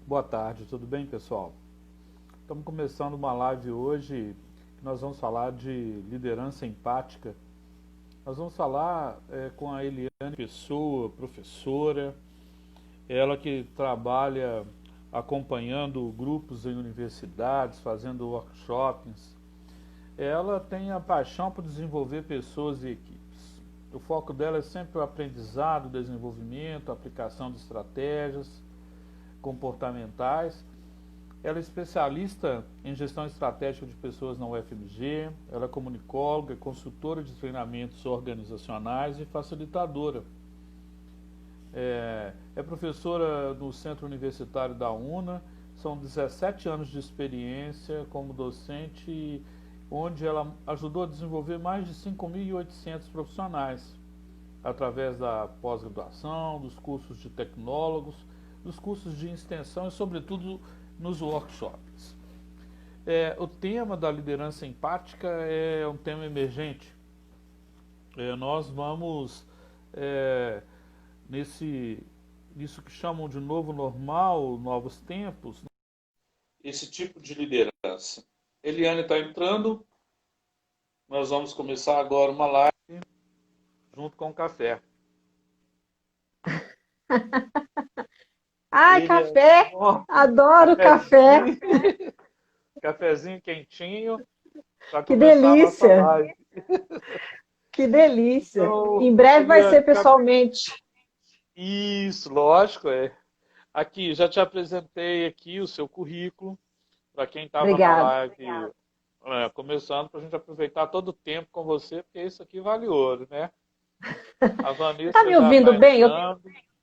Boa tarde, tudo bem, pessoal? Estamos começando uma live hoje que nós vamos falar de liderança empática. Nós vamos falar com a Eliane Pessoa, professora, ela que trabalha acompanhando grupos em universidades, fazendo workshops. Ela tem a paixão por desenvolver pessoas e equipes. O foco dela é sempre o aprendizado, o desenvolvimento, a aplicação de estratégias comportamentais. Ela é especialista em gestão estratégica de pessoas na UFMG, ela é comunicóloga, consultora de treinamentos organizacionais e facilitadora. É professora no Centro Universitário da UNA, são 17 anos de experiência como docente, onde ela ajudou a desenvolver mais de 5.800 profissionais, através da pós-graduação, dos cursos de tecnólogos, dos cursos de extensão e, sobretudo, nos workshops. O tema da liderança empática é um tema emergente. Nós vamos, nisso que chamam de novo normal, novos tempos, esse tipo de liderança. Eliane está entrando, nós vamos começar agora uma live junto com o café. Ai, Eliane, café! Adoro café! Cafezinho quentinho para Que começar a nossa delícia! live. Que delícia! Então, Em breve vai Eliane, ser pessoalmente. isso, lógico, é. Aqui, já te apresentei aqui o seu currículo, para quem estava na Obrigada. live começando, para a gente aproveitar todo o tempo com você, porque isso aqui vale ouro, né? A Tá Vanessa me já ouvindo está bem? entrando.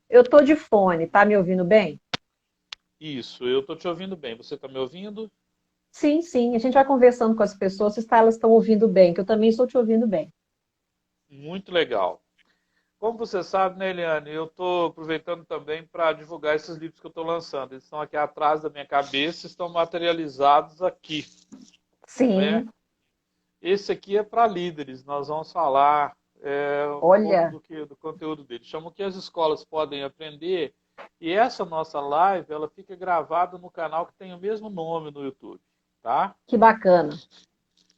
Eu tô de fone, tá me ouvindo bem? Isso, eu estou te ouvindo bem. Você está me ouvindo? Sim, sim. A gente vai conversando com as pessoas, se elas estão ouvindo bem, que eu também estou te ouvindo bem. Muito legal. Como você sabe, né, Eliane, eu estou aproveitando também para divulgar esses livros que eu estou lançando. Eles estão aqui atrás da minha cabeça, estão materializados aqui, né? Sim, Esse aqui é para líderes. Nós vamos falar um pouco olha, do conteúdo dele. Chama o que as escolas podem aprender. E essa nossa live, ela fica gravada no canal que tem o mesmo nome no YouTube, tá? que bacana.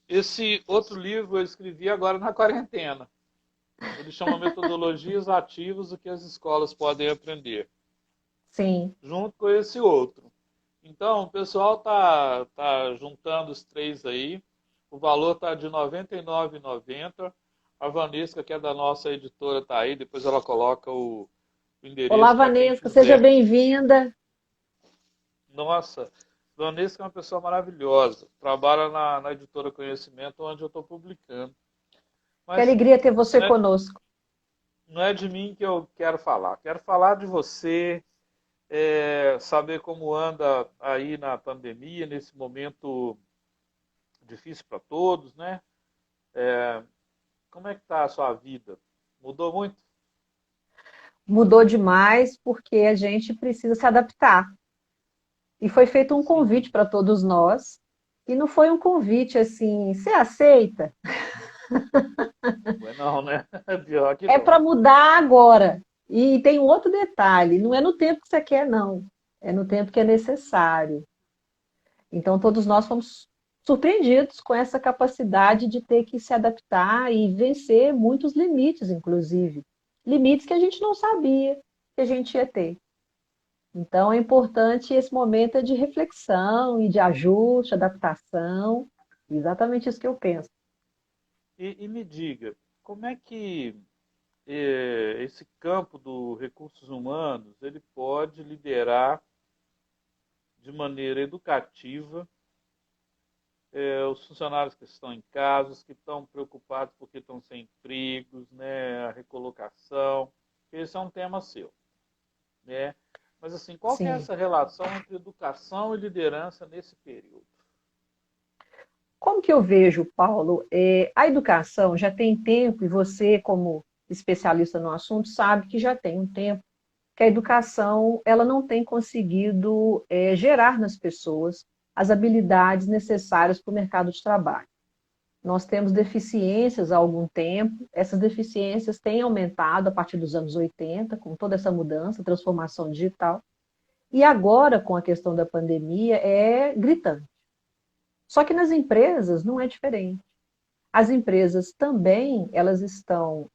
Esse outro livro eu escrevi agora na quarentena. Ele chama Metodologias Ativas do que as escolas podem aprender, Sim. junto com esse outro. Então, o pessoal tá juntando os três aí. O valor está de R$ 99,90. A Vanesca, que é da nossa editora, está aí. Depois ela coloca o Olá, endereço para quem Vanessa, seja quiser. bem-vinda. Nossa, Vanesca é uma pessoa maravilhosa. Trabalha na editora Conhecimento, onde eu estou publicando. Que Mas alegria ter você né, conosco. não é de mim que eu quero falar. Quero falar de você, saber como anda aí na pandemia, nesse momento difícil para todos, né? Como é que está a sua vida? Mudou muito? Mudou demais porque a gente precisa se adaptar. E foi feito um convite Sim. para todos nós. E não foi um convite assim, você aceita? Não é não, né? Pior que É para não. mudar agora. E tem um outro detalhe: não é no tempo que você quer, não. É no tempo que é necessário. Então, todos nós fomos surpreendidos com essa capacidade de ter que se adaptar e vencer muitos limites, inclusive. Limites que a gente não sabia que a gente ia ter. Então, é importante esse momento de reflexão e de ajuste, adaptação. Exatamente isso que eu penso. E me diga, como é que esse campo dos recursos humanos ele pode liderar de maneira educativa os funcionários que estão em casa, os que estão preocupados porque estão sem empregos, né, a recolocação. Esse é um tema seu, né? Mas assim, qual que é Sim. essa relação entre educação e liderança nesse período? Como que eu vejo, Paulo? A educação já tem tempo, e você, como especialista no assunto, sabe que já tem um tempo que a educação ela não tem conseguido gerar nas pessoas as habilidades necessárias para o mercado de trabalho. Nós temos deficiências há algum tempo, essas deficiências têm aumentado a partir dos anos 80, com toda essa mudança, transformação digital, E agora, com a questão da pandemia, é gritante. Só que nas empresas não é diferente. As empresas também, elas estão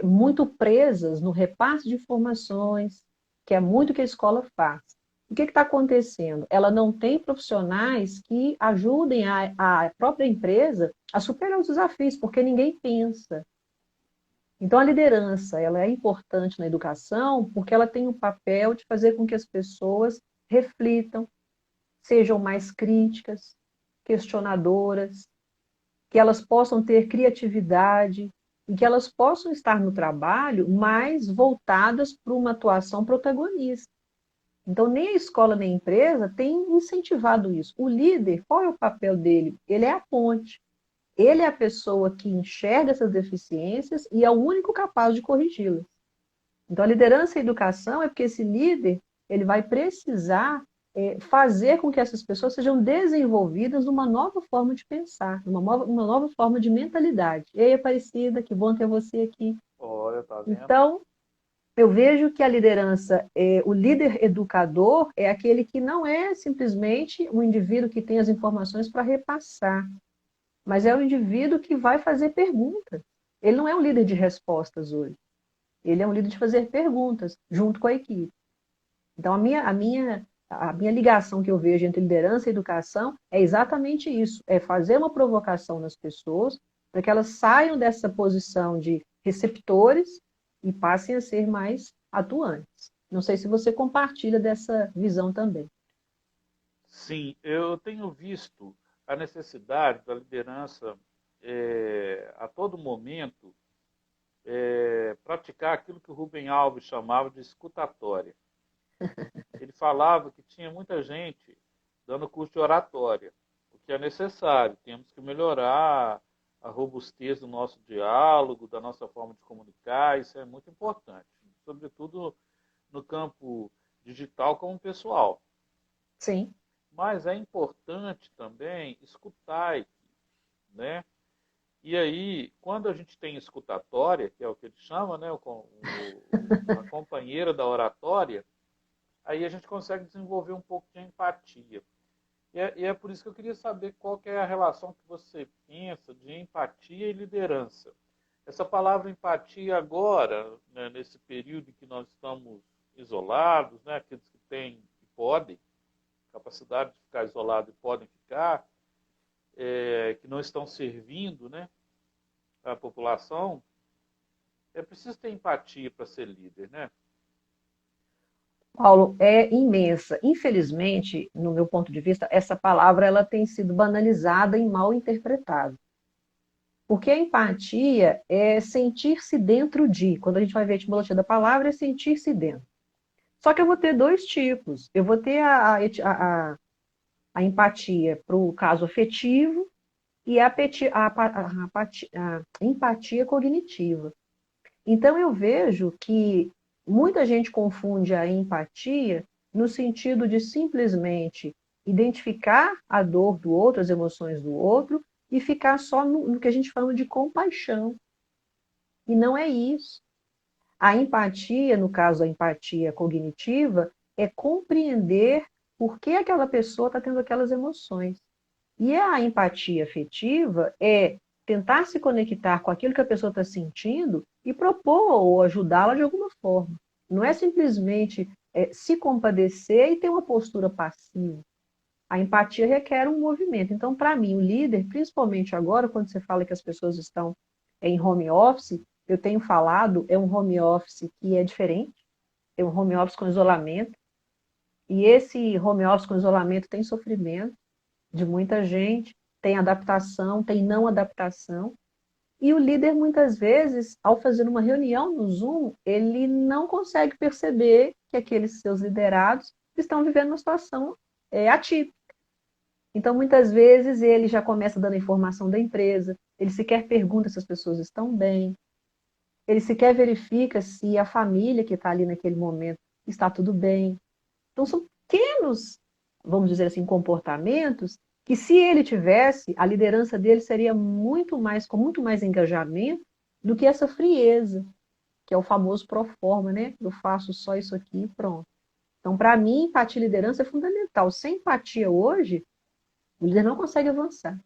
muito presas no repasse de informações, que é muito o que a escola faz. O que está acontecendo? Ela não tem profissionais que ajudem a própria empresa a superar os desafios, porque ninguém pensa. Então, a liderança, ela é importante na educação porque ela tem o papel de fazer com que as pessoas reflitam, sejam mais críticas, questionadoras, que elas possam ter criatividade e que elas possam estar no trabalho mais voltadas para uma atuação protagonista. Então, nem a escola nem a empresa têm incentivado isso. O líder, qual é o papel dele? Ele é a ponte. Ele é a pessoa que enxerga essas deficiências e é o único capaz de corrigi-las. Então, a liderança e a educação é porque esse líder ele vai precisar fazer com que essas pessoas sejam desenvolvidas numa nova forma de pensar, uma nova forma de mentalidade. Ei, Aparecida, que bom ter você aqui. Olha, tá vendo? Então, eu vejo que a liderança, o líder educador é aquele que não é simplesmente um indivíduo que tem as informações para repassar, mas é o indivíduo que vai fazer perguntas. Ele não é um líder de respostas hoje. Ele é um líder de fazer perguntas junto com a equipe. Então, a minha ligação que eu vejo entre liderança e educação é exatamente isso, é fazer uma provocação nas pessoas para que elas saiam dessa posição de receptores e passem a ser mais atuantes. Não sei se você compartilha dessa visão também. Sim, eu tenho visto a necessidade da liderança a todo momento praticar aquilo que o Rubem Alves chamava de escutatória. Ele falava que tinha muita gente dando curso de oratória, o que é necessário. Temos que melhorar a robustez do nosso diálogo, da nossa forma de comunicar, isso é muito importante, sobretudo no campo digital como pessoal. Sim. Mas é importante também escutar a equipe, né? E aí, quando a gente tem escutatória, que é o que ele chama, né, a companheira da oratória, aí a gente consegue desenvolver um pouco de empatia. E é por isso que eu queria saber qual que é a relação que você pensa de empatia e liderança. Essa palavra empatia agora, né, nesse período em que nós estamos isolados, né, aqueles que têm e podem, capacidade de ficar isolado e podem ficar, que não estão servindo, né, a população, é preciso ter empatia para ser líder, né? Paulo, é imensa. Infelizmente, no meu ponto de vista, essa palavra ela tem sido banalizada e mal interpretada. Porque a empatia é sentir-se dentro de. Quando a gente vai ver a etimologia da palavra, é sentir-se dentro. Só que eu vou ter dois tipos. Eu vou ter a empatia para o caso afetivo e a empatia cognitiva. Então, eu vejo que muita gente confunde a empatia no sentido de simplesmente identificar a dor do outro, as emoções do outro, e ficar só no que a gente chama de compaixão. E não é isso. A empatia, no caso a empatia cognitiva, é compreender por que aquela pessoa está tendo aquelas emoções. E a empatia afetiva é tentar se conectar com aquilo que a pessoa está sentindo e propor ou ajudá-la de alguma forma. Não é simplesmente se compadecer e ter uma postura passiva. A empatia requer um movimento. Então, para mim, o líder, principalmente agora, quando você fala que as pessoas estão em home office, eu tenho falado, é um home office que é diferente, é um home office com isolamento, e esse home office com isolamento tem sofrimento de muita gente, tem adaptação, tem não adaptação, e o líder, muitas vezes, ao fazer uma reunião no Zoom, ele não consegue perceber que aqueles seus liderados estão vivendo uma situação atípica. Então, muitas vezes, ele já começa dando informação da empresa, ele sequer pergunta se as pessoas estão bem, ele sequer verifica se a família que está ali naquele momento está tudo bem. Então, são pequenos, vamos dizer assim, comportamentos que, se ele tivesse, a liderança dele seria com muito mais engajamento do que essa frieza, que é o famoso pro forma, né? Eu faço só isso aqui e pronto. Então, para mim, empatia e liderança é fundamental. Sem empatia hoje, o líder não consegue avançar.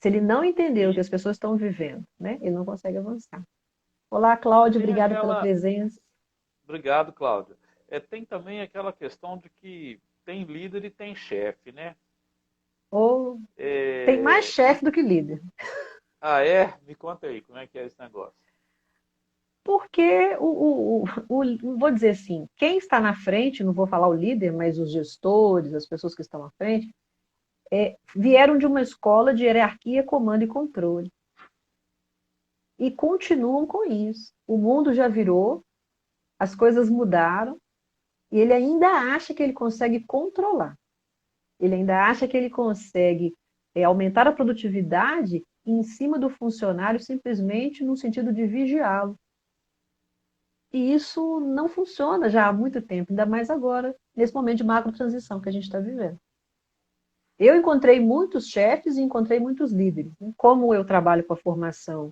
Se ele não entender o que E, as pessoas estão vivendo, né, ele não consegue avançar. Olá, e Cláudio, tem obrigada pela aquela. presença. Obrigado, Cláudia. Tem também aquela questão de que tem líder e tem chefe, né? Ou tem mais É, chefe do que líder. Ah, é? Me conta aí, como é que é esse negócio? Porque, vou dizer assim, quem está na frente, não vou falar o líder, mas os gestores, as pessoas que estão à frente, vieram de uma escola de hierarquia, comando e controle. E continuam com isso. O mundo já virou, as coisas mudaram, e ele ainda acha que ele consegue controlar. Ele ainda acha que ele consegue aumentar a produtividade em cima do funcionário simplesmente no sentido de vigiá-lo. E isso não funciona já há muito tempo, ainda mais agora, nesse momento de macro transição que a gente está vivendo. Eu encontrei muitos chefes e encontrei muitos líderes. Como eu trabalho com a formação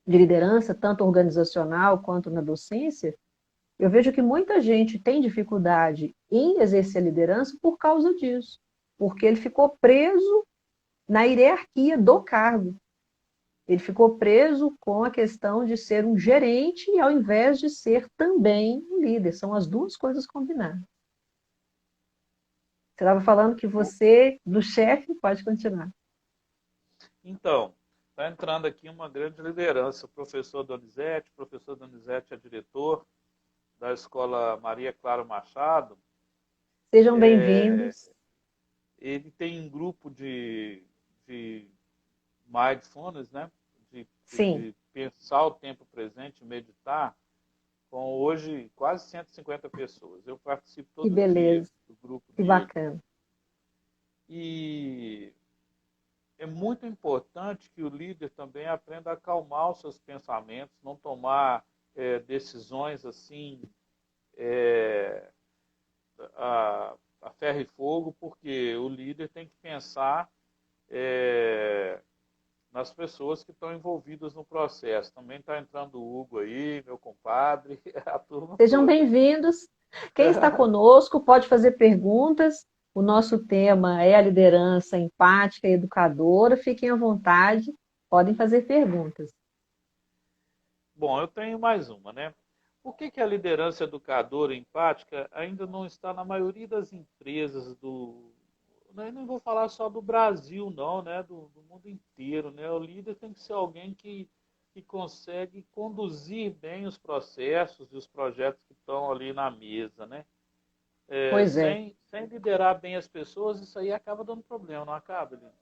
de liderança, tanto organizacional quanto na docência, eu vejo que muita gente tem dificuldade em exercer a liderança por causa disso, porque ele ficou preso na hierarquia do cargo. Ele ficou preso com a questão de ser um gerente ao invés de ser também um líder. São as duas coisas combinadas. Você estava falando que O- você, do chefe, pode continuar. Então, está entrando aqui uma grande liderança. O professor Donizete é diretor da Escola Maria Clara Machado. Sejam É, bem-vindos. ele tem um grupo de mindfulness, né? Sim, De pensar o tempo presente, meditar, com hoje quase 150 pessoas. Eu participo que todo dia beleza, do grupo que dele. bacana. E é muito importante que o líder também aprenda a acalmar os seus pensamentos, não tomar decisões assim é, a ferro e fogo, porque o líder tem que pensar é, nas pessoas que estão envolvidas no processo. Também está entrando o Hugo aí, meu compadre, a turma Sejam toda. bem-vindos. Quem está conosco pode fazer perguntas. O nosso tema é a liderança empática e educadora. Fiquem à vontade, podem fazer perguntas. Bom, eu tenho mais uma, né? Por que a liderança educadora e empática ainda não está na maioria das empresas do. Eu não vou falar só do Brasil, não, né? Do mundo inteiro, né? O líder tem que ser alguém que consegue conduzir bem os processos e os projetos que estão ali na mesa, né? Pois é. Sem liderar bem as pessoas, isso aí acaba dando problema, não acaba, Lili?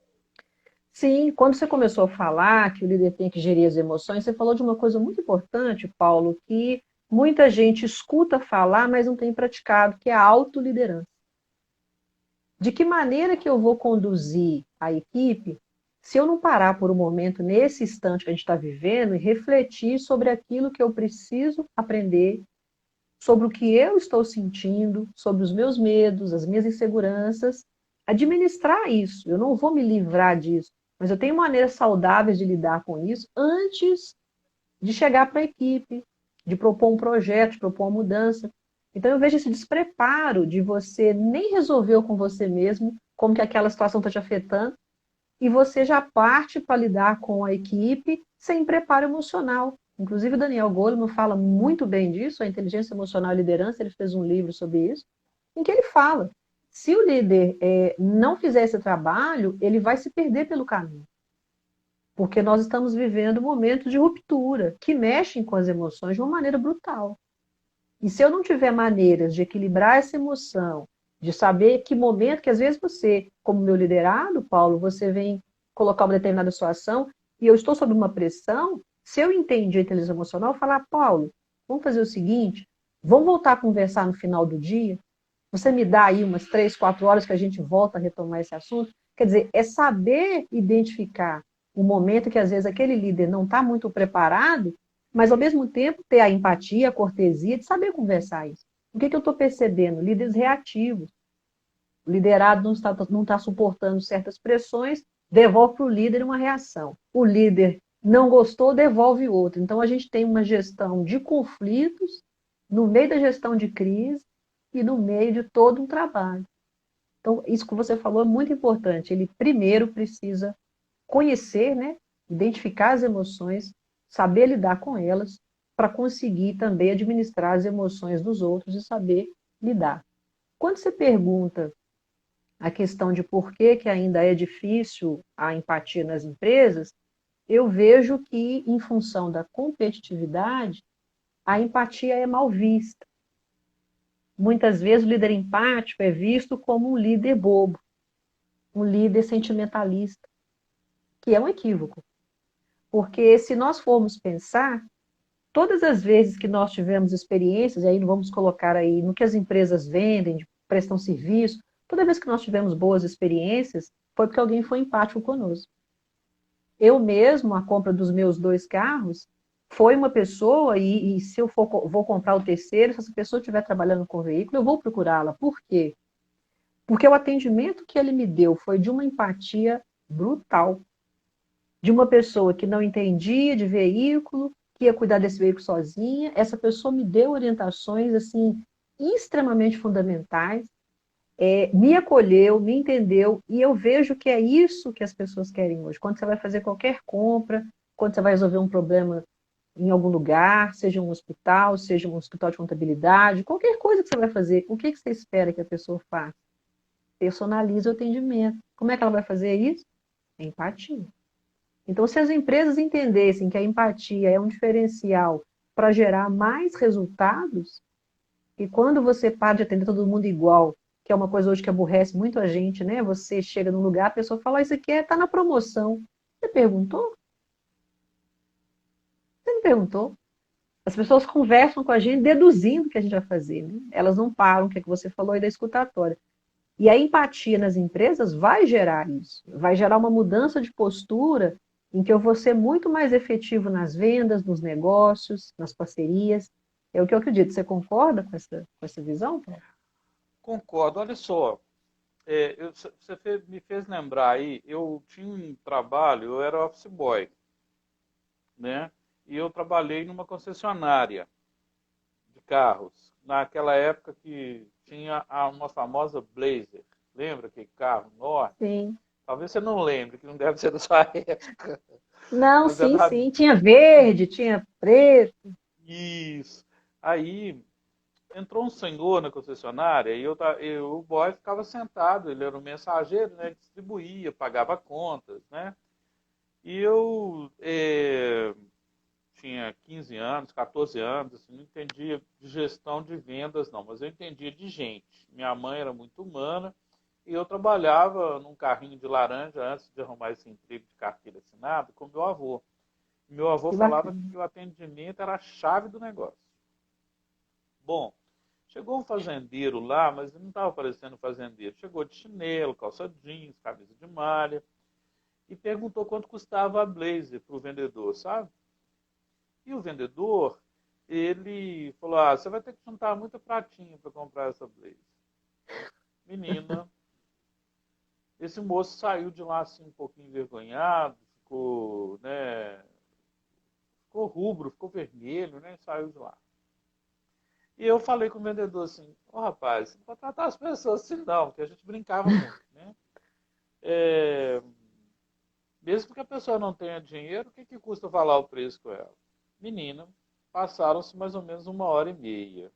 Sim, quando você começou a falar que o líder tem que gerir as emoções, você falou de uma coisa muito importante, Paulo, que muita gente escuta falar, mas não tem praticado, que é a autoliderança. De que maneira que eu vou conduzir a equipe se eu não parar por um momento, nesse instante que a gente está vivendo, e refletir sobre aquilo que eu preciso aprender, sobre o que eu estou sentindo, sobre os meus medos, as minhas inseguranças, administrar isso. Eu não vou me livrar disso, mas eu tenho maneiras saudáveis de lidar com isso antes de chegar para a equipe, de propor um projeto, de propor uma mudança. Então eu vejo esse despreparo de você nem resolver com você mesmo como que aquela situação está te afetando, e você já parte para lidar com a equipe sem preparo emocional. Inclusive, o Daniel Goleman fala muito bem disso, a inteligência emocional e liderança, ele fez um livro sobre isso, em que ele fala, se o líder não fizer esse trabalho, ele vai se perder pelo caminho. Porque nós estamos vivendo momentos de ruptura, que mexem com as emoções de uma maneira brutal. E se eu não tiver maneiras de equilibrar essa emoção, de saber que momento que às vezes você, como meu liderado, Paulo, você vem colocar uma determinada situação e eu estou sob uma pressão, se eu entendi a inteligência emocional, eu falar, Paulo, vamos fazer o seguinte, vamos voltar a conversar no final do dia, você me dá aí umas 3, 4 horas que a gente volta a retomar esse assunto. Quer dizer, é saber identificar o momento que às vezes aquele líder não está muito preparado, mas ao mesmo tempo ter a empatia, a cortesia de saber conversar isso. O que eu estou percebendo? Líderes reativos. O liderado não está suportando certas pressões, devolve para o líder uma reação. O líder não gostou, devolve outra. Então a gente tem uma gestão de conflitos no meio da gestão de crise, e no meio de todo um trabalho. Então, isso que você falou é muito importante. Ele primeiro precisa conhecer, né, identificar as emoções, saber lidar com elas, para conseguir também administrar as emoções dos outros e saber lidar. Quando você pergunta a questão de por que, que ainda é difícil a empatia nas empresas, eu vejo que, em função da competitividade, a empatia é mal vista. Muitas vezes o líder empático é visto como um líder bobo, um líder sentimentalista, que é um equívoco. Porque se nós formos pensar, todas as vezes que nós tivemos experiências, e aí vamos colocar aí no que as empresas vendem, prestam serviço, toda vez que nós tivemos boas experiências, foi porque alguém foi empático conosco. Eu mesmo, a compra dos meus 2 carros, foi uma pessoa, e se eu vou comprar o terceiro, se essa pessoa estiver trabalhando com o veículo, eu vou procurá-la. Por quê? Porque o atendimento que ele me deu foi de uma empatia brutal, de uma pessoa que não entendia de veículo, que ia cuidar desse veículo sozinha. Essa pessoa me deu orientações assim extremamente fundamentais, me acolheu, me entendeu, e eu vejo que é isso que as pessoas querem hoje. Quando você vai fazer qualquer compra, quando você vai resolver um problema em algum lugar, seja um hospital, seja um hospital de contabilidade, qualquer coisa que você vai fazer, o que você espera que a pessoa faça? Personaliza o atendimento. Como é que ela vai fazer isso? Empatia. Então, se as empresas entendessem que a empatia é um diferencial para gerar mais resultados, e quando você para de atender todo mundo igual, que é uma coisa hoje que aborrece muito a gente, né? Você chega num lugar, a pessoa fala, isso aqui está na promoção. Você perguntou? Você não perguntou? As pessoas conversam com a gente deduzindo o que a gente vai fazer, né? Elas não param, o que é que você falou aí da escutatória. E a empatia nas empresas vai gerar isso, vai gerar uma mudança de postura em que eu vou ser muito mais efetivo nas vendas, nos negócios, nas parcerias. É o que eu acredito. Você concorda com essa visão, Paulo? Concordo. Olha só, você me fez lembrar aí, eu tinha um trabalho, eu era office boy, né? E eu trabalhei numa concessionária de carros, naquela época que tinha uma famosa Blazer. Lembra aquele carro enorme? Sim. Talvez você não lembre, que não deve ser da sua época. Não, Mas é sim, da... sim. Tinha verde, tinha preto. Isso. Aí entrou um senhor na concessionária e o boy ficava sentado, ele era um mensageiro, né? Ele distribuía, pagava contas, né? E eu tinha 15 anos, 14 anos, assim, não entendia de gestão de vendas, não, mas eu entendia de gente. Minha mãe era muito humana e eu trabalhava num carrinho de laranja antes de arrumar esse emprego de carteira assinada com meu avô. Meu avô Que falava bacana. que o atendimento era a chave do negócio. Bom, chegou um fazendeiro lá, mas ele não estava parecendo fazendeiro. Chegou de chinelo, calça jeans, camisa de malha e perguntou quanto custava a Blazer para o vendedor, sabe? E o vendedor, ele falou, você vai ter que juntar muita pratinha para comprar essa Blazer. Menina, esse moço saiu de lá assim um pouquinho envergonhado, ficou, né, ficou rubro, ficou vermelho, né, saiu de lá. E eu falei com o vendedor assim, rapaz, você não pode tratar as pessoas assim não, porque a gente brincava muito, né? É, mesmo que a pessoa não tenha dinheiro, o que custa falar o preço com ela? Menina, passaram-se mais ou menos 1 hora e meia.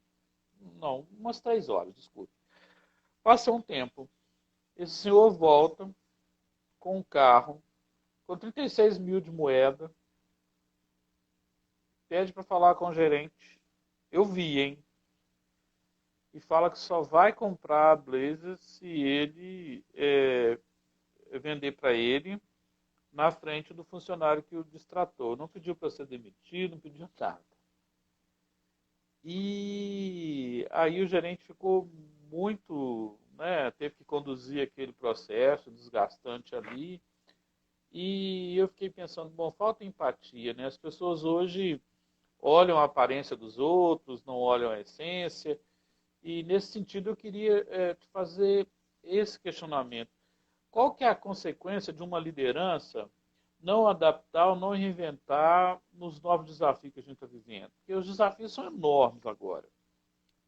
Não, umas 3 horas, desculpe. Passou um tempo. Esse senhor volta com um carro, com 36 mil de moeda, pede para falar com o gerente. Eu vi, hein? E fala que só vai comprar a Blazer se ele vender para ele na frente do funcionário que o distratou. Não pediu para ser demitido, não pediu nada. E aí o gerente ficou muito, né, teve que conduzir aquele processo desgastante ali. E eu fiquei pensando, bom, falta empatia, né? As pessoas hoje olham a aparência dos outros, não olham a essência. E nesse sentido eu queria te fazer esse questionamento. Qual que é a consequência de uma liderança não adaptar ou não reinventar nos novos desafios que a gente está vivendo? Porque os desafios são enormes agora.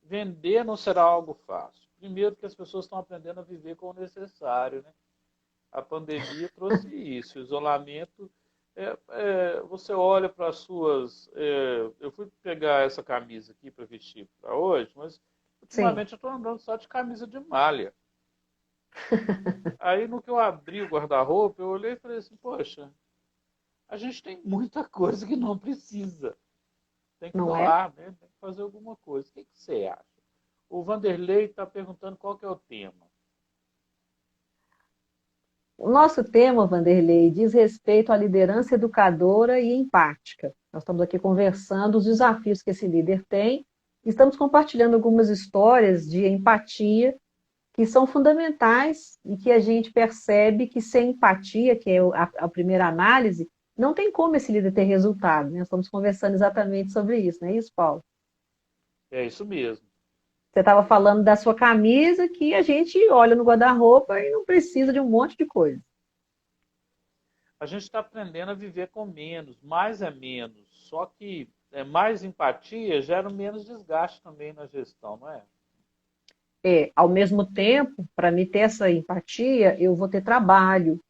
Vender não será algo fácil. Primeiro que as pessoas estão aprendendo a viver com o necessário, né? A pandemia trouxe isso, o isolamento. Você olha para as suas. Eu fui pegar essa camisa aqui para vestir para hoje, mas Sim, ultimamente eu estou andando só de camisa de malha. Aí no que eu abri o guarda-roupa, eu olhei e falei assim, poxa, a gente tem muita coisa que não precisa. Tem que não é? doar, né? Tem que fazer alguma coisa. O que você acha? O Vanderlei está perguntando qual que é o tema. O nosso tema, Vanderlei, diz respeito à liderança educadora e empática. Nós estamos aqui conversando os desafios que esse líder tem. Estamos compartilhando algumas histórias de empatia que são fundamentais e que a gente percebe que sem empatia, que é a primeira análise, não tem como esse líder ter resultado. Né? Nós estamos conversando exatamente sobre isso, não é isso, Paulo? É isso mesmo. Você estava falando da sua camisa que a gente olha no guarda-roupa e não precisa de um monte de coisa. A gente está aprendendo a viver com menos, mais é menos. Só que mais empatia gera menos desgaste também na gestão, não é? Ao mesmo tempo, para me ter essa empatia, eu vou ter trabalho,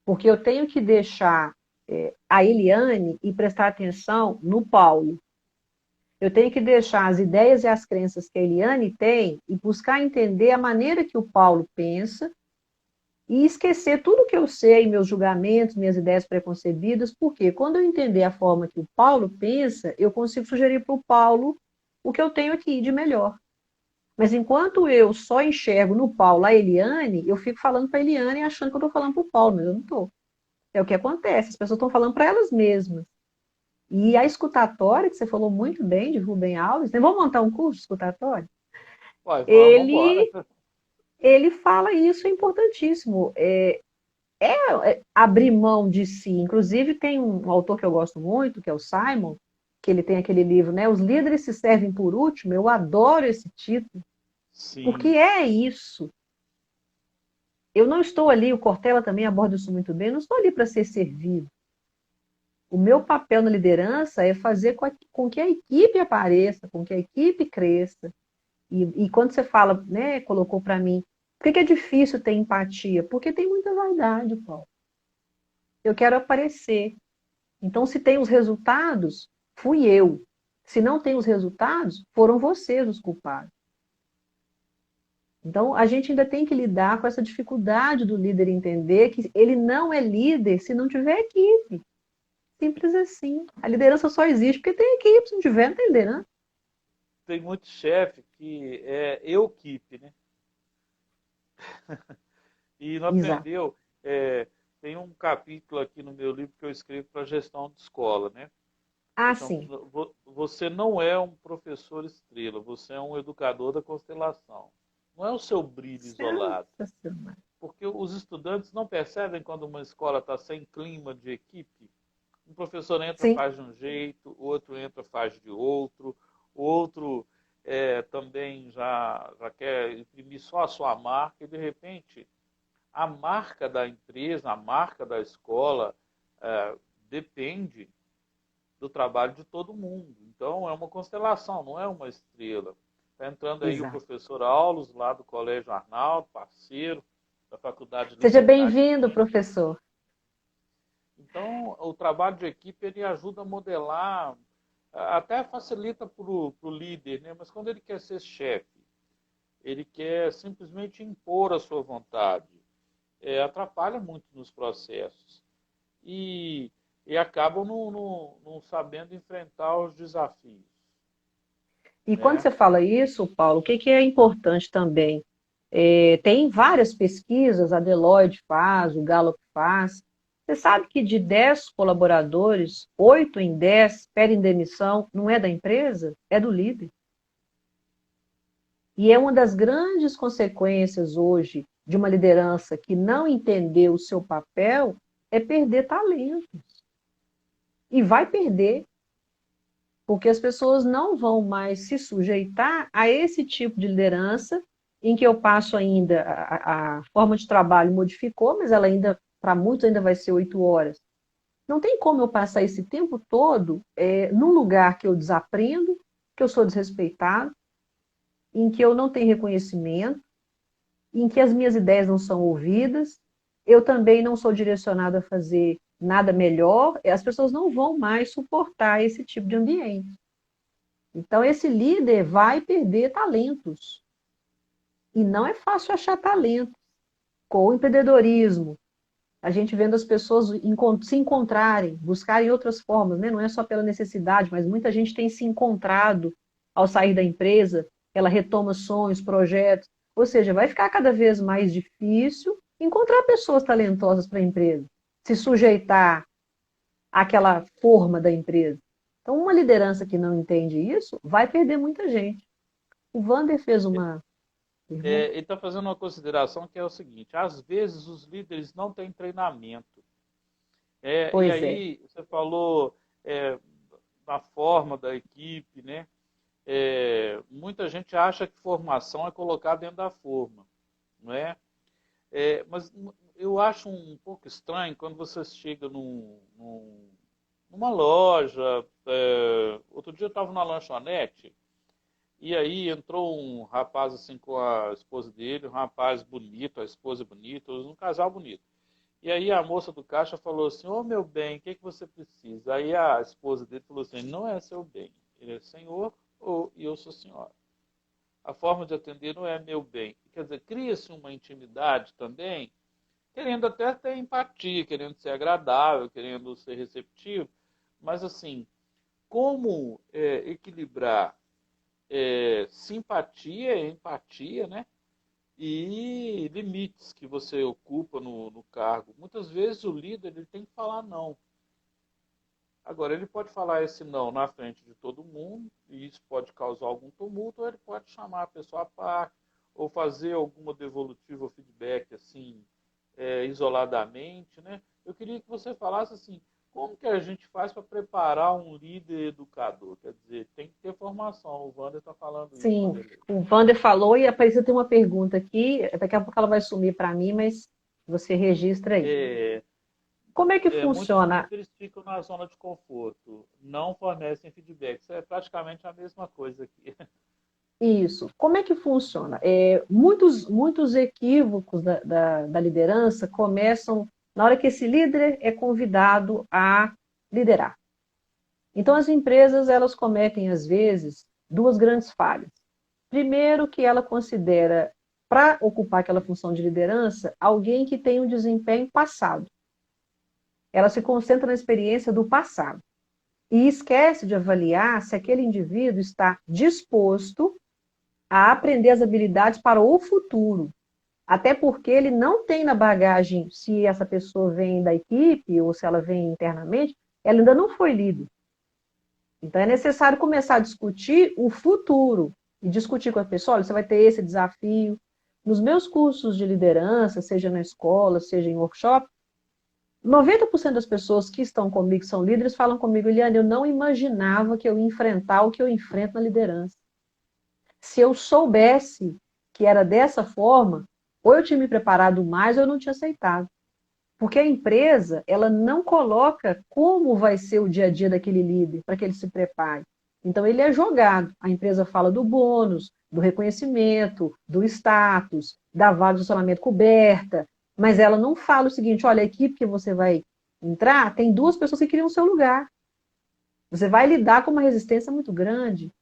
porque eu tenho que deixar a Eliane e prestar atenção no Paulo. Eu tenho que deixar as ideias e as crenças que a Eliane tem e buscar entender a maneira que o Paulo pensa e esquecer tudo que eu sei, meus julgamentos, minhas ideias preconcebidas, porque quando eu entender a forma que o Paulo pensa, eu consigo sugerir para o Paulo o que eu tenho aqui de melhor. Mas enquanto eu só enxergo no Paulo a Eliane, eu fico falando para a Eliane achando que eu estou falando para o Paulo, mas eu não estou. É o que acontece, as pessoas estão falando para elas mesmas. E a escutatória, que você falou muito bem, de Rubem Alves, né? Vamos montar um curso de escutatória? Uai, vamos embora. Ele, ele fala isso, é importantíssimo. Abrir mão de si. Inclusive, tem um autor que eu gosto muito, que é o Simon, que ele tem aquele livro, né? Os líderes se servem por último. Eu adoro esse título, porque Sim. é isso. Eu não estou ali, o Cortella também aborda isso muito bem, eu não estou ali para ser servido. O meu papel na liderança é fazer com que a equipe apareça, com que a equipe cresça. E quando você fala, né, colocou para mim, por que é difícil ter empatia? Porque tem muita vaidade, Paulo. Eu quero aparecer. Então, se tem os resultados, fui eu. Se não tem os resultados, foram vocês os culpados. Então, a gente ainda tem que lidar com essa dificuldade do líder entender que ele não é líder se não tiver equipe. Simples assim. A liderança só existe porque tem equipe. Se não tiver, não tem liderança. Tem muito chefe que é eu-keep, né? E não Exato. aprendeu. Tem um capítulo aqui no meu livro que eu escrevo para gestão de escola, né? Ah, Então, sim. você não é um professor estrela, você é um educador da constelação. Não é o seu brilho isolado. Sensacional. Porque os estudantes não percebem quando uma escola está sem clima de equipe. Um professor entra, Sim. faz de um jeito, o outro entra, faz de outro, o outro também já quer imprimir só a sua marca, e de repente a marca da empresa, a marca da escola depende do trabalho de todo mundo. Então é uma constelação, não é uma estrela. Está entrando aí o Exato. professor Aulos, lá do Colégio Arnaldo, parceiro da Faculdade de Seja Liberdade bem-vindo, Química. professor. Então, o trabalho de equipe ele ajuda a modelar, até facilita para o líder, né? Mas quando ele quer ser chefe, ele quer simplesmente impor a sua vontade, atrapalha muito nos processos e, e acabam não sabendo enfrentar os desafios, E quando né? você fala isso, Paulo, o que que é importante também? Tem várias pesquisas, a Deloitte faz, o Gallup faz. Você sabe que de 10 colaboradores, 8 em 10 pedem demissão, não é da empresa, é do líder. E é uma das grandes consequências hoje de uma liderança que não entendeu o seu papel, é perder talento. E vai perder, porque as pessoas não vão mais se sujeitar a esse tipo de liderança em que eu passo ainda, a forma de trabalho modificou, mas ela ainda, para muitos, ainda vai ser 8 horas. Não tem como eu passar esse tempo todo num lugar que eu desaprendo, que eu sou desrespeitado, em que eu não tenho reconhecimento, em que as minhas ideias não são ouvidas, eu também não sou direcionado a fazer nada melhor, as pessoas não vão mais suportar esse tipo de ambiente. Então, esse líder vai perder talentos. E não é fácil achar talento. Com o empreendedorismo, a gente vendo as pessoas se encontrarem, buscarem outras formas, né? Não é só pela necessidade, mas muita gente tem se encontrado ao sair da empresa, ela retoma sonhos, projetos, ou seja, vai ficar cada vez mais difícil encontrar pessoas talentosas para a empresa, se sujeitar àquela forma da empresa. Então, uma liderança que não entende isso vai perder muita gente. O Wander fez uma pergunta. Ele está fazendo uma consideração que é o seguinte: às vezes os líderes não têm treinamento. E Pois é. aí você falou da forma da equipe, né? Muita gente acha que formação é colocar dentro da forma, não é? Mas eu acho um pouco estranho quando você chega numa loja. Outro dia eu estava na lanchonete. E aí entrou um rapaz assim com a esposa dele, um rapaz bonito, a esposa bonita, um casal bonito. E aí a moça do caixa falou assim: ô meu bem, o que você precisa? Aí a esposa dele falou assim: não é seu bem, ele é senhor e eu sou senhora. A forma de atender não é meu bem. Quer dizer, cria-se uma intimidade também, querendo até ter empatia, querendo ser agradável, querendo ser receptivo, mas assim, como equilibrar simpatia, empatia, né? E limites que você ocupa no cargo. Muitas vezes o líder ele tem que falar não. Agora, ele pode falar esse não na frente de todo mundo, e isso pode causar algum tumulto, ou ele pode chamar a pessoa à parte, ou fazer alguma devolutiva ou feedback assim, isoladamente, né? Eu queria que você falasse assim, como que a gente faz para preparar um líder educador? Quer dizer, tem que ter formação. O Wander está falando isso, Sim, Wanderlei. o Wander falou e apareceu tem uma pergunta aqui, daqui a pouco ela vai sumir para mim, mas você registra aí. É, Como é que muitos funciona líderes ficam na zona de conforto, não fornecem feedback. Isso é praticamente a mesma coisa aqui. isso? Como é que funciona? Muitos equívocos da liderança começam na hora que esse líder é convidado a liderar. Então, as empresas, elas cometem, às vezes, duas grandes falhas. Primeiro, que ela considera, para ocupar aquela função de liderança, alguém que tem um desempenho passado. Ela se concentra na experiência do passado e esquece de avaliar se aquele indivíduo está disposto a aprender as habilidades para o futuro. Até porque ele não tem na bagagem, se essa pessoa vem da equipe ou se ela vem internamente, ela ainda não foi líder. Então é necessário começar a discutir o futuro e discutir com a pessoa, olha, você vai ter esse desafio. Nos meus cursos de liderança, seja na escola, seja em workshop, 90% das pessoas que estão comigo, que são líderes, falam comigo, Eliane, eu não imaginava que eu ia enfrentar o que eu enfrento na liderança. Se eu soubesse que era dessa forma, ou eu tinha me preparado mais ou eu não tinha aceitado. Porque a empresa, ela não coloca como vai ser o dia a dia daquele líder, para que ele se prepare. Então, ele é jogado. A empresa fala do bônus, do reconhecimento, do status, da vaga de funcionamento coberta, mas ela não fala o seguinte, olha, a equipe que você vai entrar, tem duas pessoas que queriam o seu lugar. Você vai lidar com uma resistência muito grande.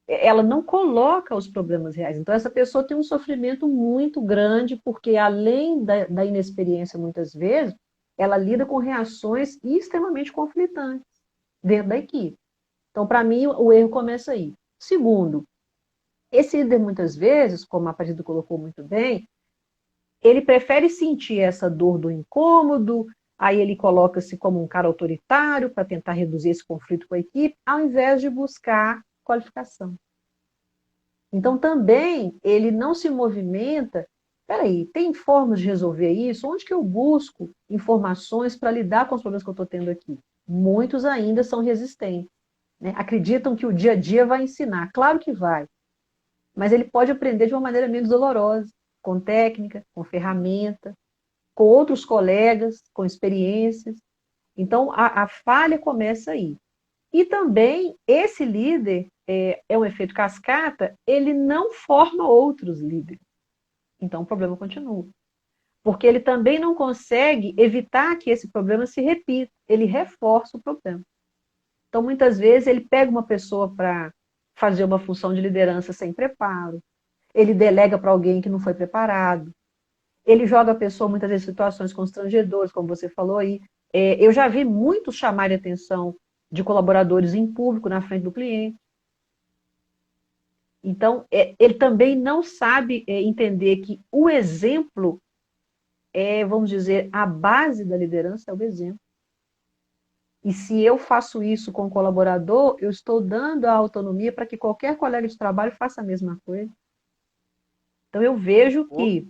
Ela não coloca os problemas reais. Então, essa pessoa tem um sofrimento muito grande, porque além da inexperiência, muitas vezes, ela lida com reações extremamente conflitantes dentro da equipe. Então, para mim, o erro começa aí. Segundo, esse líder, muitas vezes, como a Patrícia colocou muito bem, ele prefere sentir essa dor do incômodo, aí ele coloca-se como um cara autoritário para tentar reduzir esse conflito com a equipe, ao invés de buscar qualificação. Então, também, ele não se movimenta. Peraí, tem formas de resolver isso? Onde que eu busco informações para lidar com os problemas que eu estou tendo aqui? Muitos ainda são resistentes, né? Acreditam que o dia a dia vai ensinar. Claro que vai, mas ele pode aprender de uma maneira menos dolorosa, com técnica, com ferramenta, com outros colegas, com experiências. Então, a falha começa aí. E também, esse líder, é um efeito cascata, ele não forma outros líderes. Então o problema continua. Porque ele também não consegue evitar que esse problema se repita, ele reforça o problema. Então, muitas vezes, ele pega uma pessoa para fazer uma função de liderança sem preparo, ele delega para alguém que não foi preparado, ele joga a pessoa, muitas vezes, em situações constrangedoras, como você falou aí. Eu já vi muitos chamarem a atenção de colaboradores em público, na frente do cliente. Então, ele também não sabe entender que o exemplo vamos dizer, a base da liderança é o exemplo. E se eu faço isso com o colaborador, eu estou dando a autonomia para que qualquer colega de trabalho faça a mesma coisa. Então eu vejo que...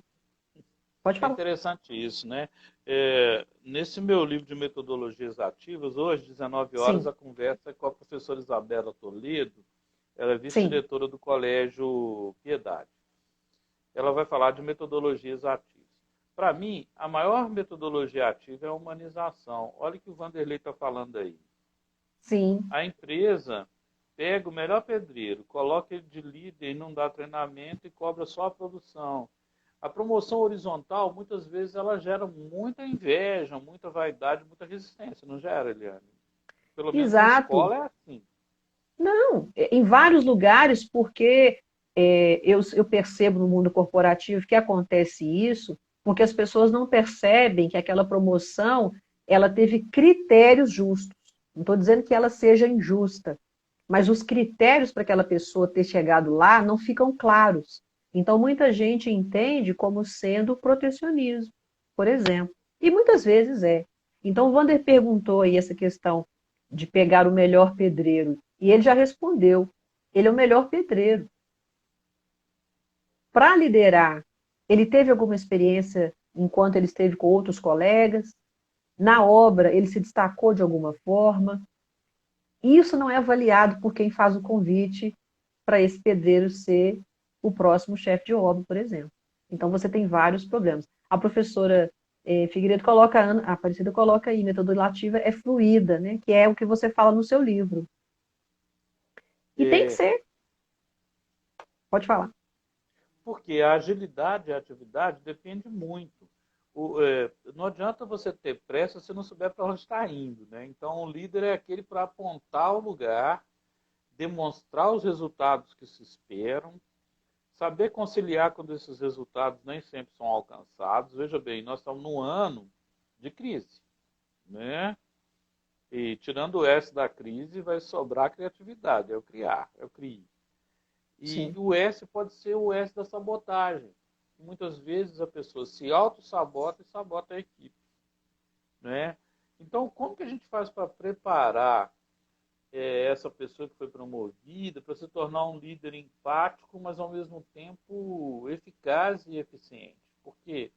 Pode É falar. interessante isso, né? Nesse meu livro de metodologias ativas, hoje, 19 horas, Sim. a conversa é com a professora Isabela Toledo, ela é Sim. vice-diretora do Colégio Piedade. Ela vai falar de metodologias ativas. Para mim, a maior metodologia ativa é a humanização. Olha o que o Vanderlei está falando aí. Sim. A empresa pega o melhor pedreiro, coloca ele de líder e não dá treinamento e cobra só a produção. A promoção horizontal, muitas vezes, ela gera muita inveja, muita vaidade, muita resistência, não gera, Eliane? Pelo menos em Exato. escola é assim. Não, em vários lugares, porque eu percebo no mundo corporativo que acontece isso, porque as pessoas não percebem que aquela promoção ela teve critérios justos. Não estou dizendo que ela seja injusta, mas os critérios para aquela pessoa ter chegado lá não ficam claros. Então, muita gente entende como sendo protecionismo, por exemplo. E muitas vezes é. Então, o Wander perguntou aí essa questão de pegar o melhor pedreiro. E ele já respondeu. Ele é o melhor pedreiro. Para liderar, ele teve alguma experiência enquanto ele esteve com outros colegas? Na obra, ele se destacou de alguma forma? Isso não é avaliado por quem faz o convite para esse pedreiro ser o próximo chefe de obra, por exemplo. Então, você tem vários problemas. A professora Figueiredo coloca, a Aparecida coloca aí, metodologia ativa é fluida, né? Que é o que você fala no seu livro. E tem que É, ser. Pode falar. porque a agilidade e a atividade depende muito. Não adianta você ter pressa se não souber para onde está indo, né? Então, o líder é aquele para apontar o lugar, demonstrar os resultados que se esperam, saber conciliar quando esses resultados nem sempre são alcançados. Veja bem, nós estamos num ano de crise, né? E tirando o S da crise, vai sobrar a criatividade, é o criar, é o CRI. E Sim. o S pode ser o S da sabotagem. Muitas vezes a pessoa se auto-sabota e sabota a equipe, né? Então, como que a gente faz para preparar essa pessoa que foi promovida para se tornar um líder empático, mas ao mesmo tempo eficaz e eficiente? Porque,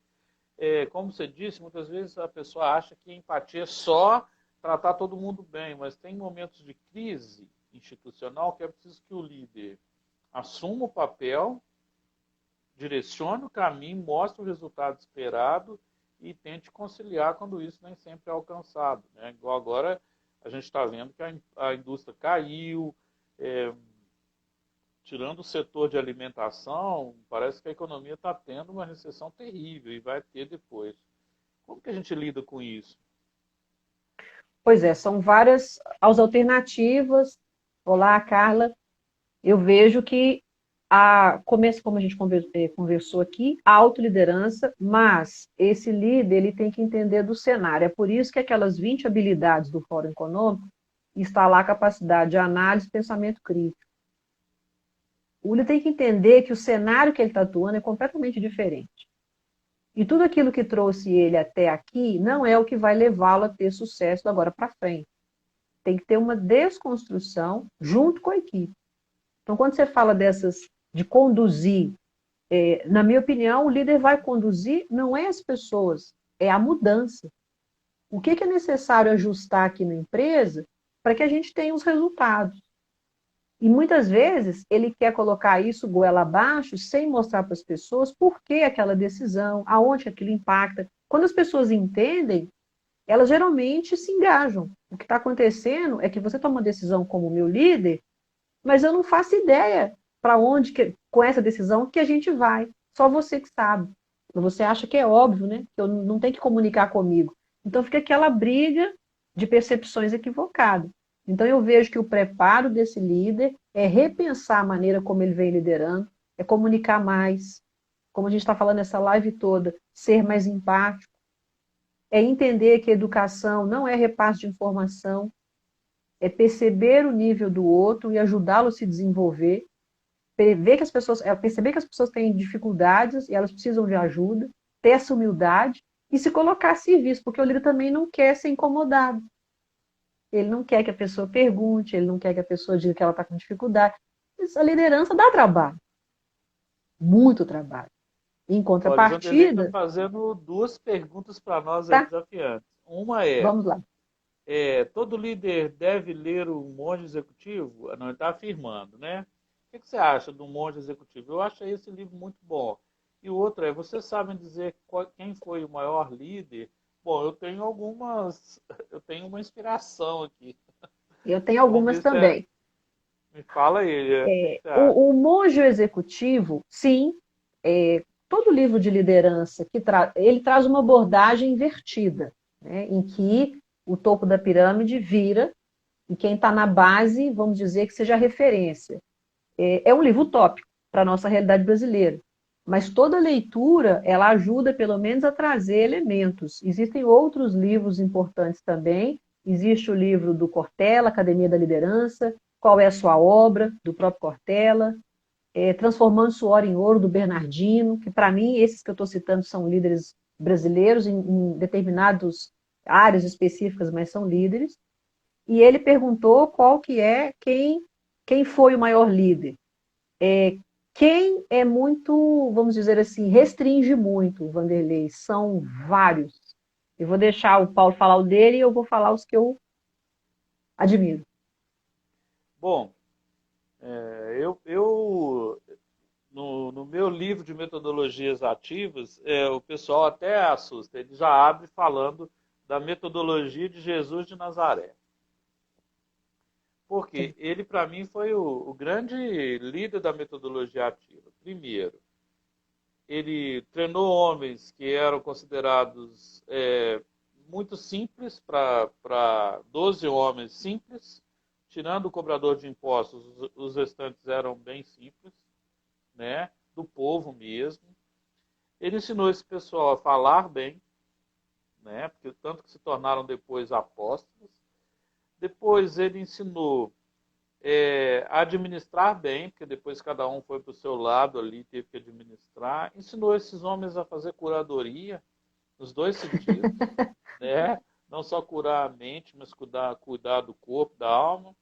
como você disse, muitas vezes a pessoa acha que a empatia é só tratar todo mundo bem, mas tem momentos de crise institucional que é preciso que o líder assuma o papel, direcione o caminho, mostre o resultado esperado e tente conciliar quando isso nem sempre é alcançado, né? Igual agora a gente está vendo que a indústria caiu, tirando o setor de alimentação, parece que a economia está tendo uma recessão terrível e vai ter depois. Como que a gente lida com isso? Pois é, são várias as alternativas. Olá, Carla. Eu vejo que começa, como a gente conversou aqui, a autoliderança, mas esse líder ele tem que entender do cenário. É por isso que aquelas 20 habilidades do Fórum Econômico está lá a capacidade de análise e pensamento crítico. O líder tem que entender que o cenário que ele está atuando é completamente diferente. E tudo aquilo que trouxe ele até aqui não é o que vai levá-lo a ter sucesso agora para frente. Tem que ter uma desconstrução junto com a equipe. Então, quando você fala de conduzir, na minha opinião, o líder vai conduzir não é as pessoas, é a mudança. O que é necessário ajustar aqui na empresa para que a gente tenha os resultados? E muitas vezes ele quer colocar isso goela abaixo sem mostrar para as pessoas por que aquela decisão, aonde aquilo impacta. Quando as pessoas entendem, elas geralmente se engajam. O que está acontecendo é que você toma uma decisão como meu líder, mas eu não faço ideia para onde, com essa decisão, que a gente vai. Só você que sabe. Você acha que é óbvio, né? Que eu não tenho que comunicar comigo. Então fica aquela briga de percepções equivocadas. Então eu vejo que o preparo desse líder é repensar a maneira como ele vem liderando, é comunicar mais, como a gente está falando nessa live toda, ser mais empático, é entender que a educação não é repasse de informação, é perceber o nível do outro e ajudá-lo a se desenvolver, perceber que as pessoas têm dificuldades e elas precisam de ajuda, ter essa humildade e se colocar a serviço, porque o líder também não quer ser incomodado. Ele não quer que a pessoa pergunte, ele não quer que a pessoa diga que ela está com dificuldade. A liderança dá trabalho, muito trabalho. Em Olha, o Vanderlei está contrapartida, fazendo duas perguntas para nós aí tá? desafiantes. Uma é, Vamos lá. todo líder deve ler o Monge Executivo? Não, ele está afirmando, né? O que você acha do Monge Executivo? Eu achei esse livro muito bom. E o outro é, vocês sabem dizer quem foi o maior líder? Bom, eu tenho uma inspiração aqui. Eu tenho Vamos algumas ver se é. também. Me fala aí, o que você acha? O monge executivo, sim, todo livro de liderança ele traz uma abordagem invertida, né, em que o topo da pirâmide vira e quem está na base, vamos dizer que seja a referência. É um livro utópico para a nossa realidade brasileira, mas toda leitura ela ajuda pelo menos a trazer elementos. Existem outros livros importantes também. Existe o livro do Cortella, Academia da Liderança, Qual é a Sua Obra, do próprio Cortella, Transformando Suor em Ouro, do Bernardino, que para mim esses que eu estou citando são líderes brasileiros em determinadas áreas específicas, mas são líderes. E ele perguntou quem foi o maior líder. Quem é muito, vamos dizer assim, restringe muito, Vanderlei, são vários. Eu vou deixar o Paulo falar o dele e eu vou falar os que eu admiro. Bom, eu no meu livro de metodologias ativas, o pessoal até assusta. Ele já abre falando da metodologia de Jesus de Nazaré. Porque ele, para mim, foi o grande líder da metodologia ativa. Primeiro, ele treinou homens que eram considerados muito simples para 12 homens simples, tirando o cobrador de impostos, os restantes eram bem simples, né, do povo mesmo. Ele ensinou esse pessoal a falar bem, né, porque tanto que se tornaram depois apóstolos. Depois ele ensinou a administrar bem, porque depois cada um foi para o seu lado ali, teve que administrar. Ensinou esses homens a fazer curadoria, nos dois sentidos, né? Não só curar a mente, mas cuidar do corpo, da alma,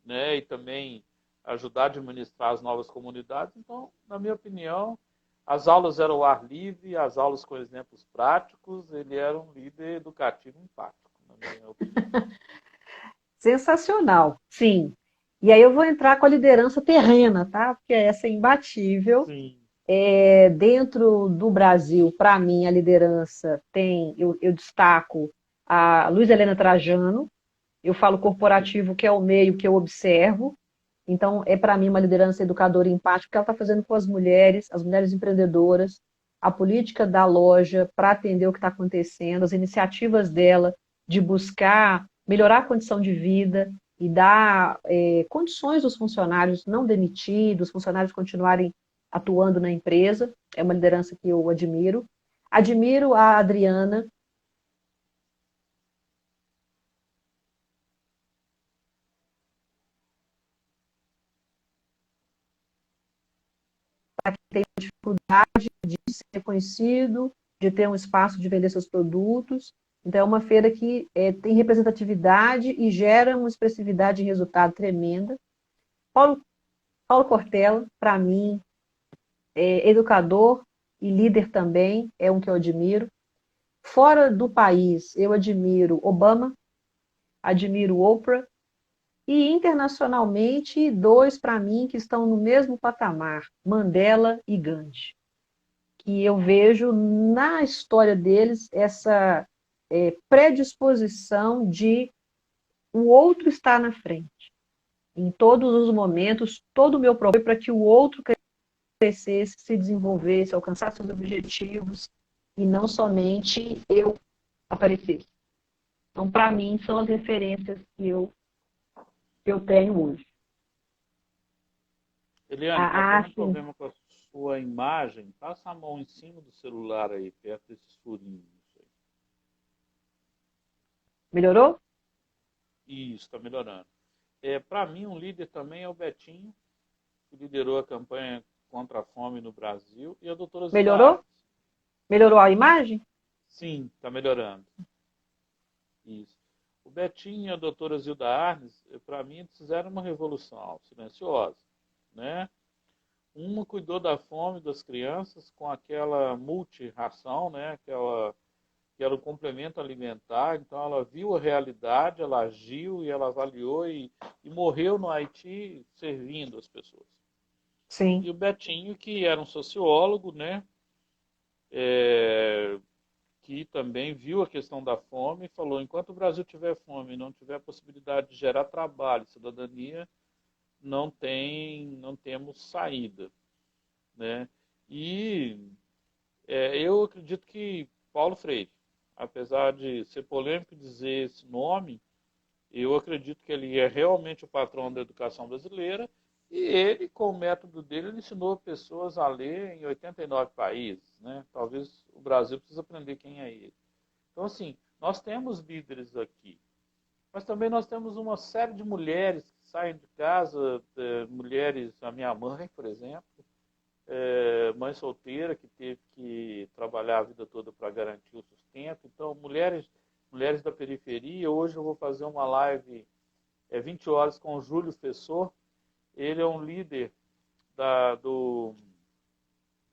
né? E também ajudar a administrar as novas comunidades. Então, na minha opinião, as aulas eram ao ar livre, as aulas com exemplos práticos, ele era um líder educativo empático, na minha opinião. Sensacional, sim. E aí eu vou entrar com a liderança terrena, tá? Porque essa é imbatível. Sim. Dentro do Brasil, para mim, a liderança eu destaco a Luiz Helena Trajano. Eu falo corporativo, que é o meio que eu observo. Então, é para mim uma liderança educadora e empática, que ela está fazendo com as mulheres empreendedoras, a política da loja para atender o que está acontecendo, as iniciativas dela de buscar melhorar a condição de vida e dar condições dos funcionários não demitidos, funcionários continuarem atuando na empresa. É uma liderança que eu admiro. Admiro a Adriana, que tem dificuldade de ser reconhecido, de ter um espaço de vender seus produtos. Então, é uma feira que tem representatividade e gera uma expressividade de resultado tremenda. Paulo Cortella, para mim, é educador e líder também, é um que eu admiro. Fora do país, eu admiro Obama, admiro Oprah, e internacionalmente, dois para mim que estão no mesmo patamar, Mandela e Gandhi. Que eu vejo na história deles essa predisposição de o outro estar na frente. em todos os momentos, todo o meu propósito para que o outro crescesse, se desenvolvesse, alcançasse seus objetivos e não somente eu aparecesse. Então, para mim, são as referências que eu tenho hoje. Eliane, está tendo um Sim. problema com a sua imagem? Passa a mão em cima do celular aí, perto desses furinhos. Melhorou? Isso, está melhorando. Para mim, um líder também é o Betinho, que liderou a campanha contra a fome no Brasil, e a doutora Zilda Melhorou? Arnes. Melhorou a imagem? Sim, está melhorando. Isso. O Betinho e a doutora Zilda Arnes, para mim, eles fizeram uma revolução silenciosa, né? Uma cuidou da fome das crianças com aquela multirração, né? Que era o complemento alimentar. Então, ela viu a realidade, ela agiu e ela avaliou e morreu no Haiti servindo as pessoas. Sim. E o Betinho, que era um sociólogo, né? Que também viu a questão da fome e falou: enquanto o Brasil tiver fome e não tiver a possibilidade de gerar trabalho, cidadania, não temos saída, né? E eu acredito que Paulo Freire, apesar de ser polêmico dizer esse nome, eu acredito que ele é realmente o patrão da educação brasileira e ele, com o método dele, ele ensinou pessoas a ler em 89 países, né? Talvez o Brasil precise aprender quem é ele. Então, assim, nós temos líderes aqui, mas também nós temos uma série de mulheres que saem de casa, mulheres, a minha mãe, por exemplo, mãe solteira que teve que trabalhar a vida toda para garantir o sustento. Então, mulheres da periferia. Hoje eu vou fazer uma live 20 horas com o Júlio Fessor. Ele é um líder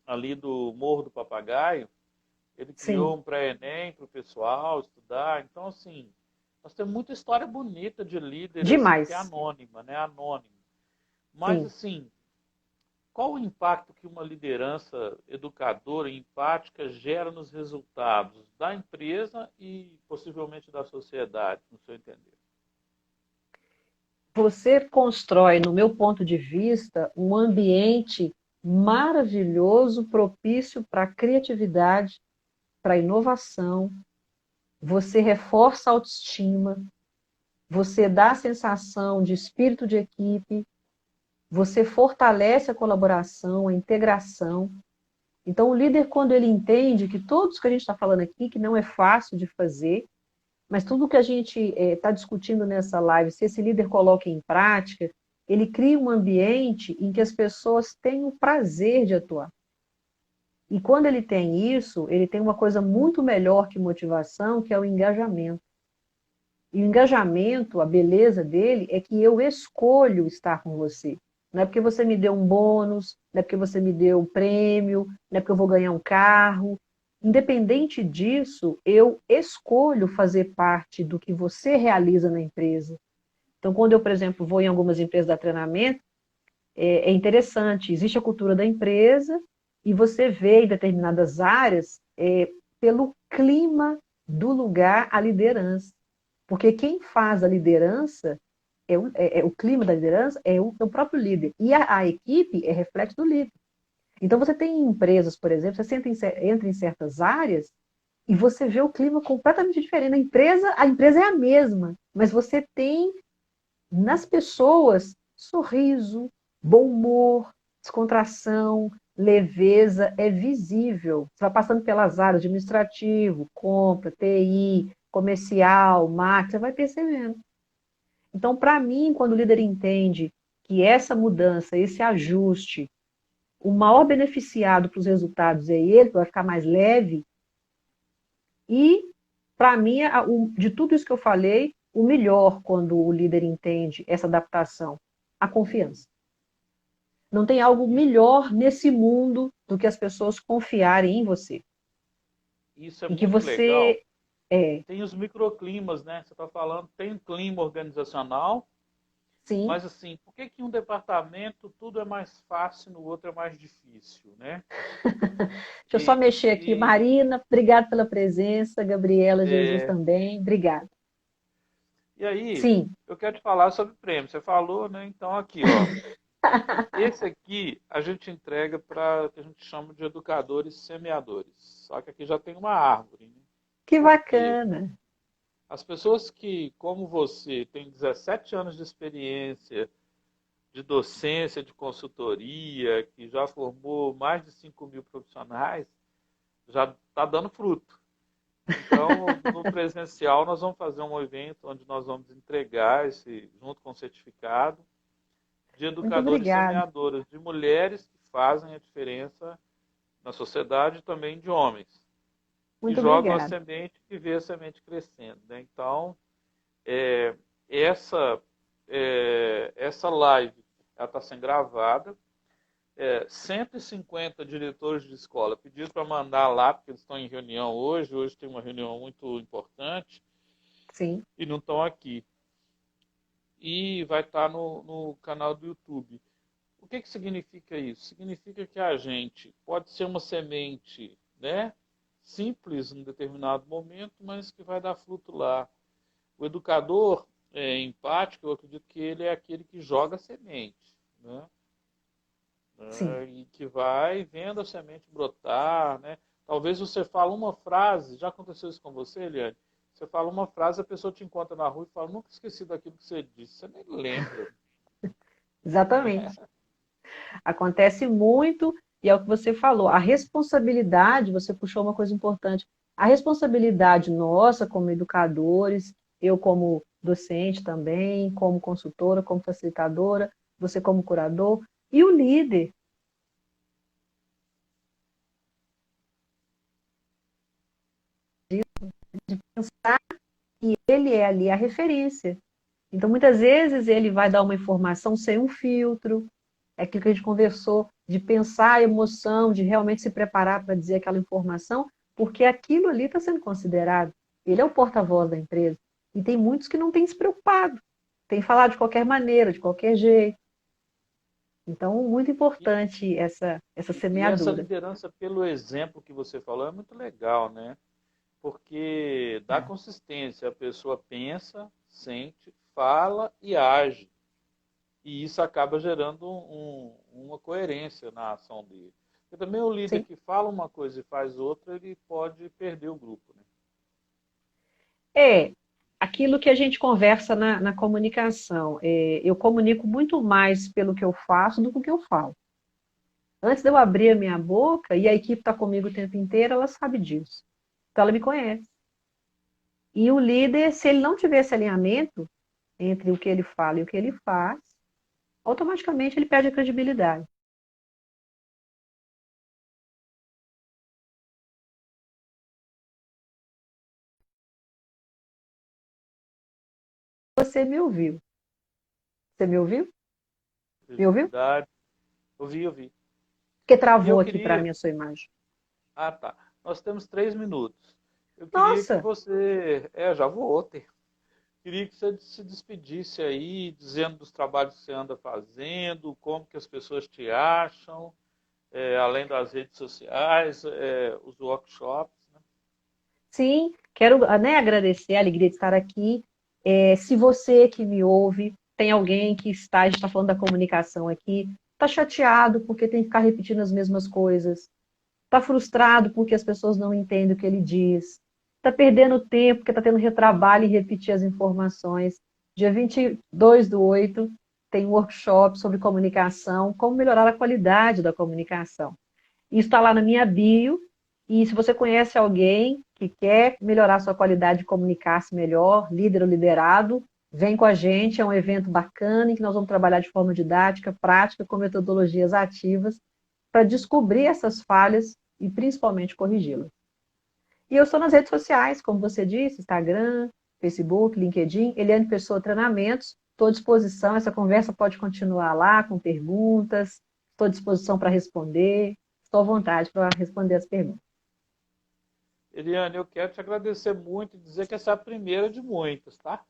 ali do Morro do Papagaio. Ele criou Sim. um pré-ENEM para o pessoal estudar. Então, assim, nós temos muita história bonita de líder, assim, que é Demais. anônima, né? Anônima. Mas, Sim. assim, qual o impacto que uma liderança educadora e empática gera nos resultados da empresa e possivelmente da sociedade, no seu entender? Você constrói, no meu ponto de vista, um ambiente maravilhoso, propício para a criatividade, para a inovação. Você reforça a autoestima, você dá a sensação de espírito de equipe, você fortalece a colaboração, a integração. Então, o líder, quando ele entende que todos que a gente está falando aqui, que não é fácil de fazer, mas tudo que a gente está discutindo nessa live, se esse líder coloca em prática, ele cria um ambiente em que as pessoas têm o prazer de atuar. E quando ele tem isso, ele tem uma coisa muito melhor que motivação, que é o engajamento. E o engajamento, a beleza dele, é que eu escolho estar com você. Não é porque você me deu um bônus, não é porque você me deu um prêmio, não é porque eu vou ganhar um carro. Independente disso, eu escolho fazer parte do que você realiza na empresa. Então, quando eu, por exemplo, vou em algumas empresas dar treinamento, é interessante, existe a cultura da empresa e você vê em determinadas áreas, pelo clima do lugar, a liderança. Porque quem faz a liderança, o clima da liderança é o próprio líder. E a equipe é reflexo do líder. Então, você tem empresas, por exemplo, você entra em certas áreas e você vê o clima completamente diferente. A empresa é a mesma, mas você tem nas pessoas sorriso, bom humor, descontração, leveza, é visível. Você vai passando pelas áreas administrativo, compra, TI, comercial, marketing, você vai percebendo. Então, para mim, quando o líder entende que essa mudança, esse ajuste, o maior beneficiado para os resultados é ele, vai ficar mais leve. E, para mim, de tudo isso que eu falei, o melhor quando o líder entende essa adaptação, a confiança. Não tem algo melhor nesse mundo do que as pessoas confiarem em você. Isso é Em que muito legal. você é, Tem os microclimas, né? Você está falando, tem um clima organizacional, sim. mas assim, por que que em um departamento tudo é mais fácil, no outro é mais difícil, né? Deixa eu só E, mexer aqui. e, Marina, obrigada pela presença. Gabriela, Jesus é, também, obrigada. E aí, Sim. eu quero te falar sobre prêmio. Você falou, né? Então, aqui, ó. Esse aqui a gente entrega para o que a gente chama de educadores semeadores. Só que aqui já tem uma árvore, né? Que Por quê? bacana. As pessoas que, como você, têm 17 anos de experiência de docência, de consultoria, que já formou mais de 5 mil profissionais, já está dando fruto. Então, no presencial, nós vamos fazer um evento onde nós vamos entregar esse, junto com o certificado, de Muito educadores obrigada. semeadoras, de mulheres que fazem a diferença na sociedade e também de homens, que Muito jogam a obrigada. semente e vê a semente crescendo. Né? Então, é, essa, essa live está sendo gravada. 150 diretores de escola pediram para mandar lá, porque eles estão em reunião hoje. Hoje tem uma reunião muito importante Sim, e não estão aqui. E vai estar no canal do YouTube. O que significa isso? Significa que a gente pode ser uma semente, né, simples em determinado momento, mas que vai dar fruto lá. O educador empático, eu acredito que ele é aquele que joga a semente, né? sim. E que vai vendo a semente brotar, né? Talvez você fale uma frase, já aconteceu isso com você, Eliane? Você fala uma frase, a pessoa te encontra na rua e fala, nunca esqueci daquilo que você disse, você nem lembra. Exatamente. Acontece muito, e é o que você falou, a responsabilidade, você puxou uma coisa importante, a responsabilidade nossa como educadores, eu como docente também, como consultora, como facilitadora, você como curador, e o líder, de pensar que ele é ali a referência. Então, muitas vezes, ele vai dar uma informação sem um filtro, é aquilo que a gente conversou, de pensar a emoção, de realmente se preparar para dizer aquela informação, porque aquilo ali está sendo considerado. Ele é o porta-voz da empresa. E tem muitos que não têm se preocupado, têm falado de qualquer maneira, de qualquer jeito. Então, muito E, importante essa e essa semeadura. liderança pelo exemplo que você falou é muito legal, né? Porque dá É. consistência, a pessoa pensa, sente, fala e age. E isso acaba gerando uma coerência na ação dele. Porque também o líder Sim. que fala uma coisa e faz outra, ele pode perder o grupo. Né? É aquilo que a gente conversa na comunicação. Eu comunico muito mais pelo que eu faço do que o que eu falo. Antes de eu abrir a minha boca, e a equipe está comigo o tempo inteiro, ela sabe disso. Então, ela me conhece. E o líder, se ele não tiver esse alinhamento entre o que ele fala e o que ele faz, automaticamente ele perde a credibilidade. Você me ouviu. Você me ouviu? Me ouviu? Credibilidade. Ouvi. Porque E travou eu aqui para queria. mim a sua imagem. Ah, tá. Nós temos 3 minutos. Eu queria que Nossa, você. Já vou ter. Queria que você se despedisse aí, dizendo dos trabalhos que você anda fazendo, como que as pessoas te acham, além das redes sociais, os workshops. Né? sim, quero, né, agradecer a alegria de estar aqui. Se você que me ouve, tem alguém que está, a gente está falando da comunicação aqui, está chateado porque tem que ficar repetindo as mesmas coisas, está frustrado porque as pessoas não entendem o que ele diz, está perdendo tempo porque está tendo retrabalho em repetir as informações. Dia 22/8 tem um workshop sobre comunicação, como melhorar a qualidade da comunicação. Isso está lá na minha bio, e se você conhece alguém que quer melhorar sua qualidade de comunicar-se melhor, líder ou liderado, vem com a gente, é um evento bacana em que nós vamos trabalhar de forma didática, prática, com metodologias ativas, para descobrir essas falhas e principalmente corrigi-las. E eu estou nas redes sociais, como você disse, Instagram, Facebook, LinkedIn, Eliane Pessoa Treinamentos, estou à disposição, essa conversa pode continuar lá com perguntas, estou à disposição para responder, estou à vontade para responder as perguntas. Eliane, eu quero te agradecer muito e dizer que essa é a primeira de muitas, tá?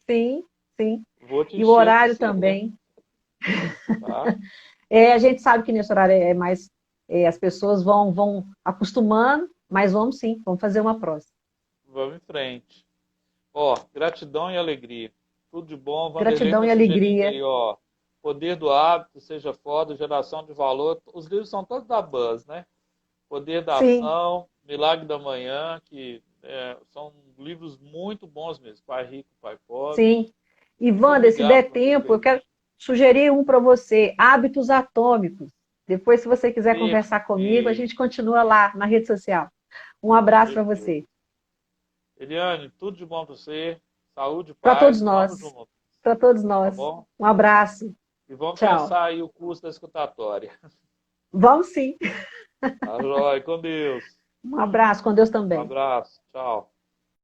Sim, sim. Vou te E o encher de horário CD, também. tá? A gente sabe que nesse horário é mais. As pessoas vão acostumando, mas vamos sim, vamos fazer uma próxima. Vamos em frente. Ó, gratidão e alegria. Tudo de bom. Vanderlei Gratidão está e sugerindo alegria. aí, ó. Poder do Hábito, Seja Foda, Geração de Valor. Os livros são todos da Buzz, né? Poder da Sim, Ação, Milagre da Manhã, que são livros muito bons mesmo. Pai Rico, Pai Pobre. sim. E, Muito Wanda, se obrigado, der tempo, eu Vanderlei. quero sugerir um para você, Hábitos Atômicos. Depois, se você quiser conversar comigo, a Perfeito, gente continua lá na rede social. Um abraço para perfeito. você. Eliane, tudo de bom para você. Saúde, Para todos paz e vamos nós. junto, Para todos tá nós. bom? Um abraço. E vamos Tchau. pensar aí o custo da escutatória. Vamos sim. Tá, jóia, com Deus. Um abraço, com Deus Um também. abraço, tchau.